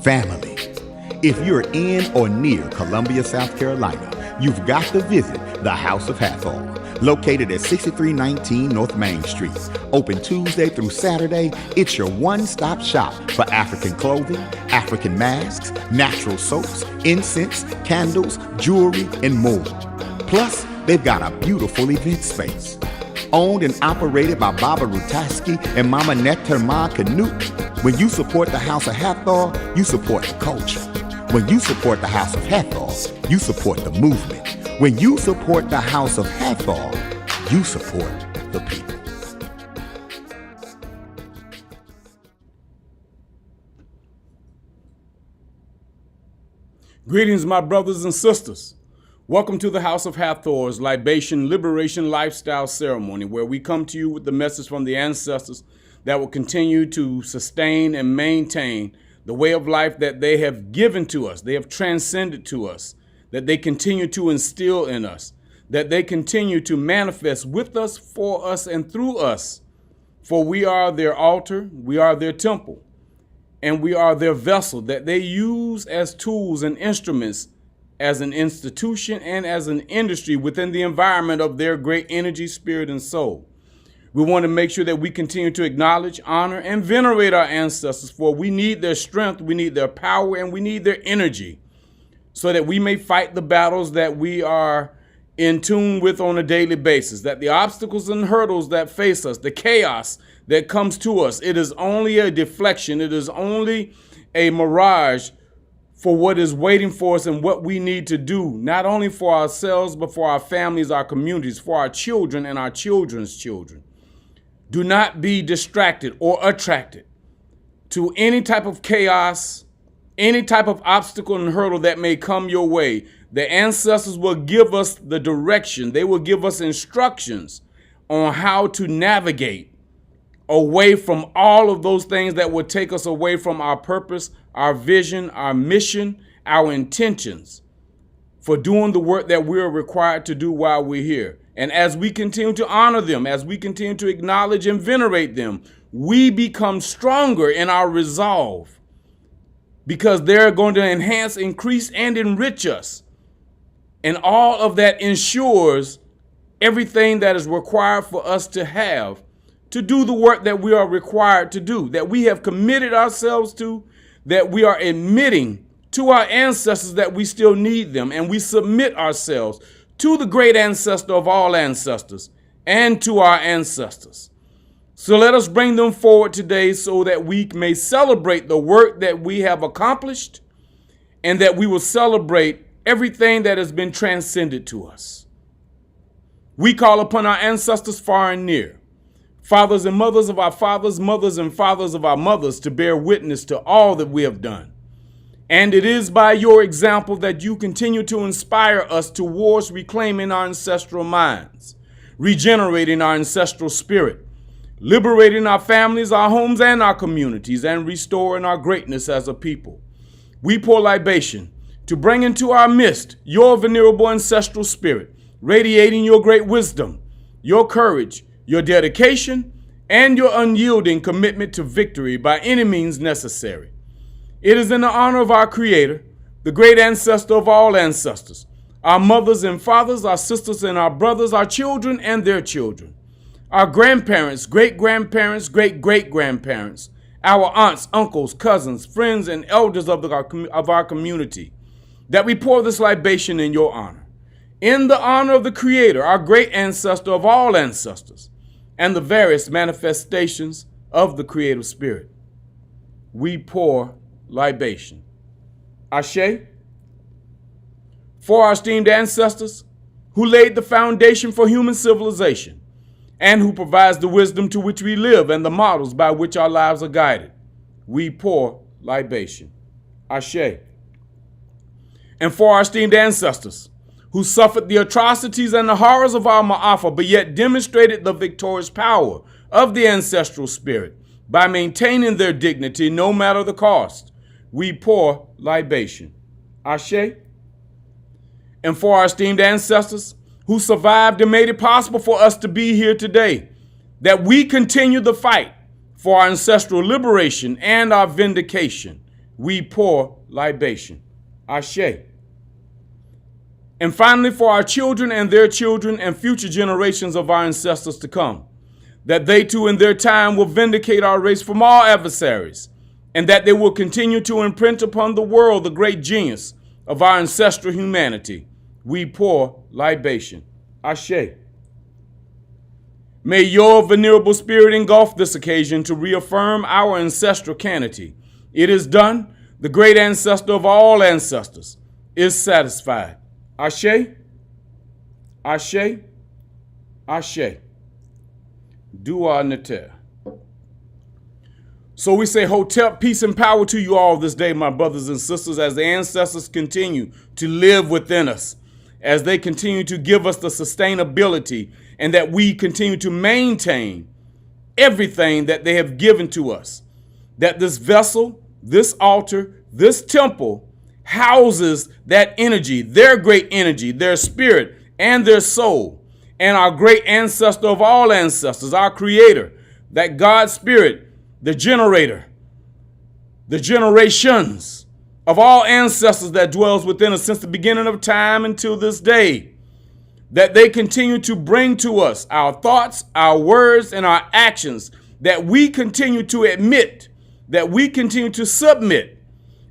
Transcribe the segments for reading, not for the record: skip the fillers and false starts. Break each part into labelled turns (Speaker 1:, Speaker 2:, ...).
Speaker 1: family. If you're in or near Columbia, South Carolina, you've got to visit the House of Hathor, located at 6319 North Main Street. Open Tuesday through Saturday, it's your one-stop shop for African clothing, African masks, natural soaps, incense, candles, jewelry, and more. Plus, they've got a beautiful event space. Owned and operated by Baba Rutaski and Mama Neterma Canute. When you support the House of Hathor, you support the culture. When you support the House of Hathor, you support the movement. When you support the House of Hathor, you support the people.
Speaker 2: Greetings, my brothers and sisters. Welcome to the House of Hathor's Libation Liberation Lifestyle Ceremony, where we come to you with the message from the ancestors that will continue to sustain and maintain the way of life that they have given to us, they have transcended to us, that they continue to instill in us, that they continue to manifest with us, for us, and through us. For we are their altar, we are their temple, and we are their vessel that they use as tools and instruments as an institution and as an industry within the environment of their great energy, spirit, and soul. We want to make sure that we continue to acknowledge, honor, and venerate our ancestors, for we need their strength, we need their power, and we need their energy so that we may fight the battles that we are in tune with on a daily basis, that the obstacles and hurdles that face us, the chaos that comes to us, it is only a deflection, it is only a mirage for what is waiting for us and what we need to do, not only for ourselves, but for our families, our communities, for our children and our children's children. Do not be distracted or attracted to any type of chaos, any type of obstacle and hurdle that may come your way. The ancestors will give us the direction. They will give us instructions on how to navigate away from all of those things that would take us away from our purpose, our vision, our mission, our intentions for doing the work that we are required to do while we're here. And as we continue to honor them, as we continue to acknowledge and venerate them, we become stronger in our resolve, because they're going to enhance, increase, and enrich us. And all of that ensures everything that is required for us to have to do the work that we are required to do, that we have committed ourselves to, that we are admitting to our ancestors that we still need them, and we submit ourselves to the great ancestor of all ancestors and to our ancestors. So let us bring them forward today so that we may celebrate the work that we have accomplished, and that we will celebrate everything that has been transcended to us. We call upon our ancestors far and near, fathers and mothers of our fathers, mothers and fathers of our mothers, to bear witness to all that we have done. And it is by your example that you continue to inspire us towards reclaiming our ancestral minds, regenerating our ancestral spirit, liberating our families, our homes, and our communities, and restoring our greatness as a people. We pour libation to bring into our midst your venerable ancestral spirit, radiating your great wisdom, your courage, your dedication, and your unyielding commitment to victory by any means necessary. It is in the honor of our Creator, the great ancestor of all ancestors, our mothers and fathers, our sisters and our brothers, our children and their children, our grandparents, great-grandparents, great-great-grandparents, our aunts, uncles, cousins, friends, and elders of our community, that we pour this libation in your honor. In the honor of the Creator, our great ancestor of all ancestors, and the various manifestations of the creative spirit, we pour libation. Ashe. For our esteemed ancestors who laid the foundation for human civilization and who provides the wisdom to which we live and the models by which our lives are guided, we pour libation. Ashe. And for our esteemed ancestors who suffered the atrocities and the horrors of our Ma'afa, but yet demonstrated the victorious power of the ancestral spirit by maintaining their dignity no matter the cost, we pour libation. Ashe. And for our esteemed ancestors who survived and made it possible for us to be here today, that we continue the fight for our ancestral liberation and our vindication, we pour libation. Ashe. And finally, for our children and their children and future generations of our ancestors to come, that they too in their time will vindicate our race from all adversaries, and that they will continue to imprint upon the world the great genius of our ancestral humanity, we pour libation. Ashe. May your venerable spirit engulf this occasion to reaffirm our ancestral canity. It is done. The great ancestor of all ancestors is satisfied. Ashe. Ashe. Ashe. Dua Neter. So we say, Hotep, peace and power to you all this day, my brothers and sisters, as the ancestors continue to live within us, as they continue to give us the sustainability, and that we continue to maintain everything that they have given to us. That this vessel, this altar, this temple houses that energy, their great energy, their spirit, and their soul. And our great ancestor of all ancestors, our creator, that God spirit, the generator, the generations of all ancestors that dwells within us since the beginning of time until this day, that they continue to bring to us our thoughts, our words, and our actions, that we continue to admit, that we continue to submit,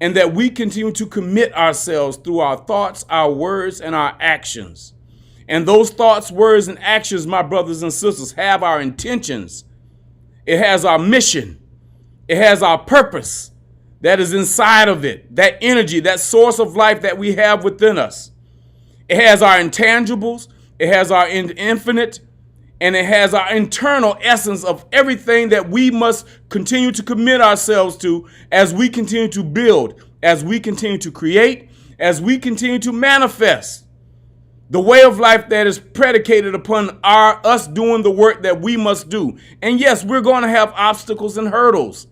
Speaker 2: and that we continue to commit ourselves through our thoughts, our words, and our actions. And those thoughts, words, and actions, my brothers and sisters, have our intentions. It has our mission. It has our purpose that is inside of it, that energy, that source of life that we have within us. It has our intangibles, it has our infinite, and it has our internal essence of everything that we must continue to commit ourselves to as we continue to build, as we continue to create, as we continue to manifest the way of life that is predicated upon us doing the work that we must do. And yes, we're going to have obstacles and hurdles.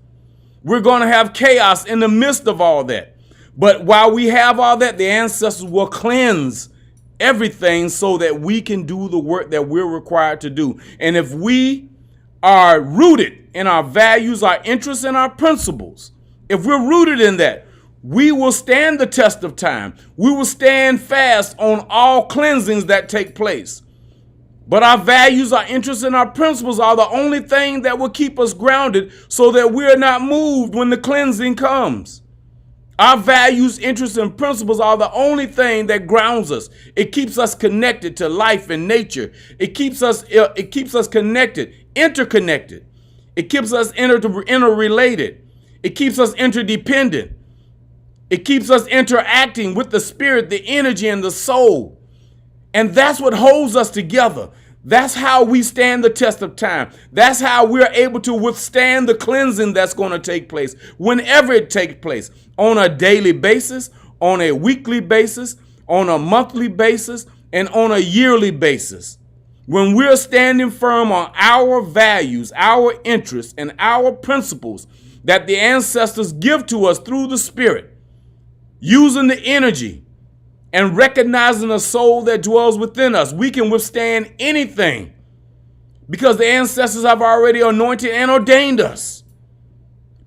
Speaker 2: We're going to have chaos in the midst of all that. But while we have all that, the ancestors will cleanse everything so that we can do the work that we're required to do. And if we are rooted in our values, our interests, and our principles, if we're rooted in that, we will stand the test of time. We will stand fast on all cleansings that take place. But our values, our interests, and our principles are the only thing that will keep us grounded so that we're not moved when the cleansing comes. Our values, interests, and principles are the only thing that grounds us. It keeps us connected to life and nature. It keeps us connected, interconnected. It keeps us interrelated. It keeps us interdependent. It keeps us interacting with the spirit, the energy, and the soul. And that's what holds us together. That's how we stand the test of time. That's how we're able to withstand the cleansing that's going to take place, whenever it takes place, on a daily basis, on a weekly basis, on a monthly basis, and on a yearly basis. When we're standing firm on our values, our interests, and our principles that the ancestors give to us through the spirit, using the energy and recognizing the soul that dwells within us, we can withstand anything because the ancestors have already anointed and ordained us.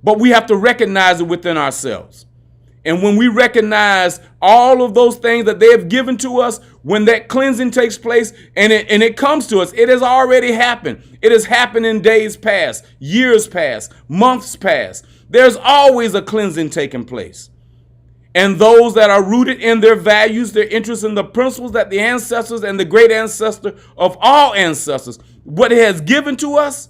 Speaker 2: But we have to recognize it within ourselves. And when we recognize all of those things that they have given to us, when that cleansing takes place and it comes to us, it has already happened. It has happened in days past, years past, months past. There's always a cleansing taking place. And those that are rooted in their values, their interests, and the principles that the ancestors and the great ancestor of all ancestors, what it has given to us,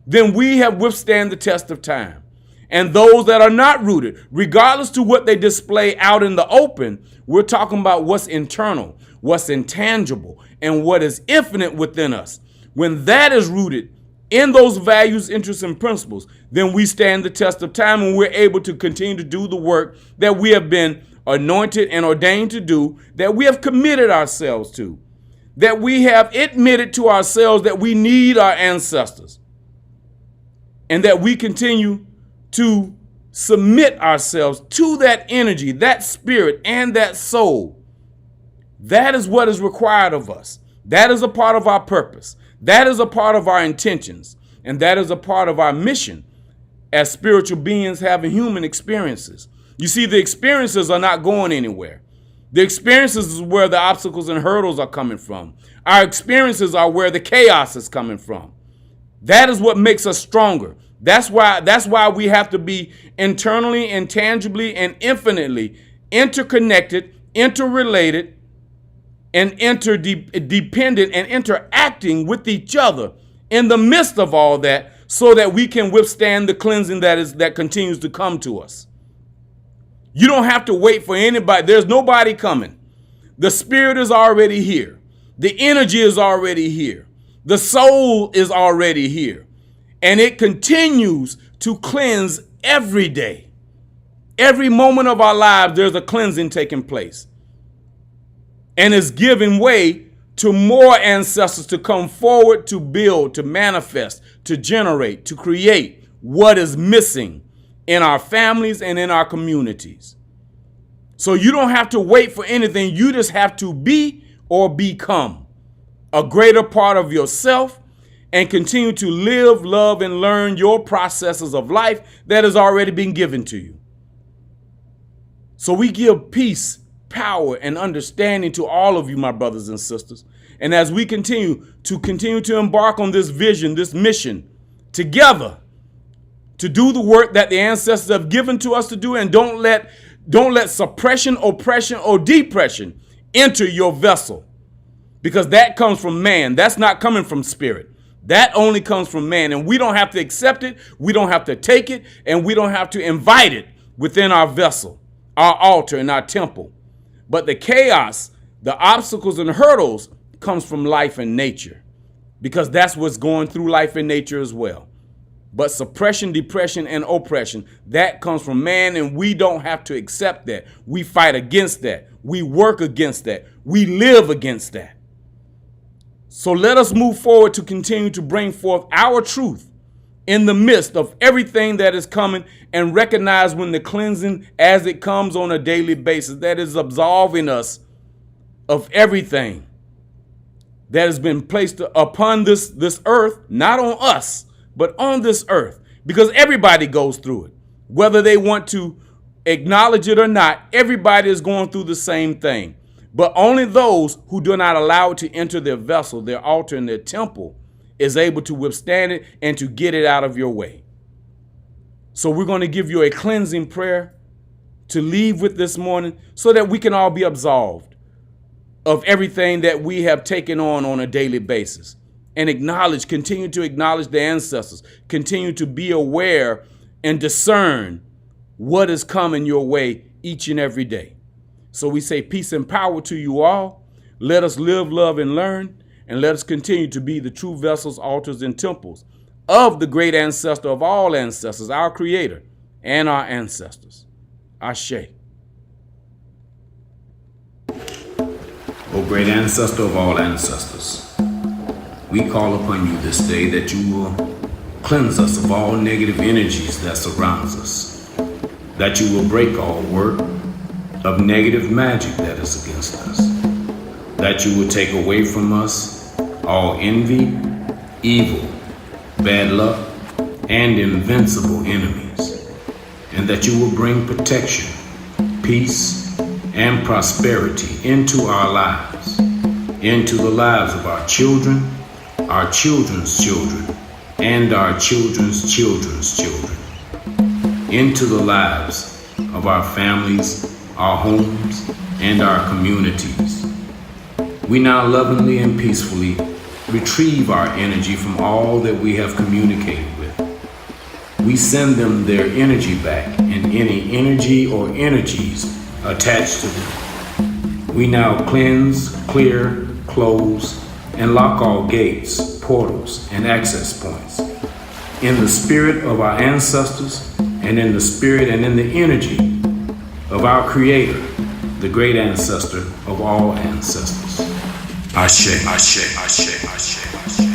Speaker 2: then we have withstand the test of time. And those that are not rooted, regardless to what they display out in the open, we're talking about what's internal, what's intangible, and what is infinite within us. When that is rooted in those values, interests, and principles, then we stand the test of time and we're able to continue to do the work that we have been anointed and ordained to do, that we have committed ourselves to, that we have admitted to ourselves that we need our ancestors, and that we continue to submit ourselves to that energy, that spirit, and that soul. That is what is required of us. That is a part of our purpose. That is a part of our intentions. And that is a part of our mission as spiritual beings having human experiences. You see, the experiences are not going anywhere. The experiences is where the obstacles and hurdles are coming from. Our experiences are where the chaos is coming from. That is what makes us stronger. That's why we have to be internally, intangibly, and infinitely interconnected, interrelated, and interdependent and interacting with each other in the midst of all that, so that we can withstand the cleansing that continues to come to us. You don't have to wait for anybody. There's nobody coming. The spirit is already here. The energy is already here. The soul is already here. And it continues to cleanse every day. Every moment of our lives, there's a cleansing taking place. And it's giving way to more ancestors to come forward, to build, to manifest, to generate, to create what is missing in our families and in our communities. So you don't have to wait for anything. You just have to be or become a greater part of yourself and continue to live, love, and learn your processes of life that has already been given to you. So we give peace, power, and understanding to all of you, my brothers and sisters. And as we continue to embark on this vision, this mission together to do the work that the ancestors have given to us to do, and don't let suppression, oppression, or depression enter your vessel, because that comes from man. That's not coming from spirit. That only comes from man, and we don't have to accept it. We don't have to take it, and we don't have to invite it within our vessel, our altar, and our temple. But the chaos, the obstacles and hurdles comes from life and nature, because that's what's going through life and nature as well. But suppression, depression, and oppression, that comes from man, and we don't have to accept that. We fight against that. We work against that. We live against that. So let us move forward to continue to bring forth our truth in the midst of everything that is coming, and recognize when the cleansing as it comes on a daily basis, that is absolving us of everything that has been placed upon this earth, not on us, but on this earth, because everybody goes through it. Whether they want to acknowledge it or not, everybody is going through the same thing. But only those who do not allow it to enter their vessel, their altar, and their temple is able to withstand it and to get it out of your way. So we're going to give you a cleansing prayer to leave with this morning, so that we can all be absolved of everything that we have taken on a daily basis. And continue to acknowledge the ancestors. Continue to be aware and discern what is coming your way each and every day. So we say peace and power to you all. Let us live, love, and learn. And let us continue to be the true vessels, altars, and temples of the great ancestor of all ancestors, our creator and our ancestors. Ashe. O great ancestor of all ancestors, we call upon you this day that you will cleanse us of all negative energies that surrounds us, that you will break all work of negative magic that is against us, that you will take away from us all envy, evil, bad luck, and invincible enemies, and that you will bring protection, peace, and prosperity into our lives, into the lives of our children, our children's children, and our children's children's children, into the lives of our families, our homes, and our communities. We now lovingly and peacefully retrieve our energy from all that we have communicated with. We send them their energy back and any energy or energies attached to them. We now cleanse, clear, close, and lock all gates, portals, and access points in the spirit of our ancestors, and in the spirit and in the energy of our Creator, the great ancestor of all ancestors. Ashe, Ashe, Ashe, Ashe, Ashe.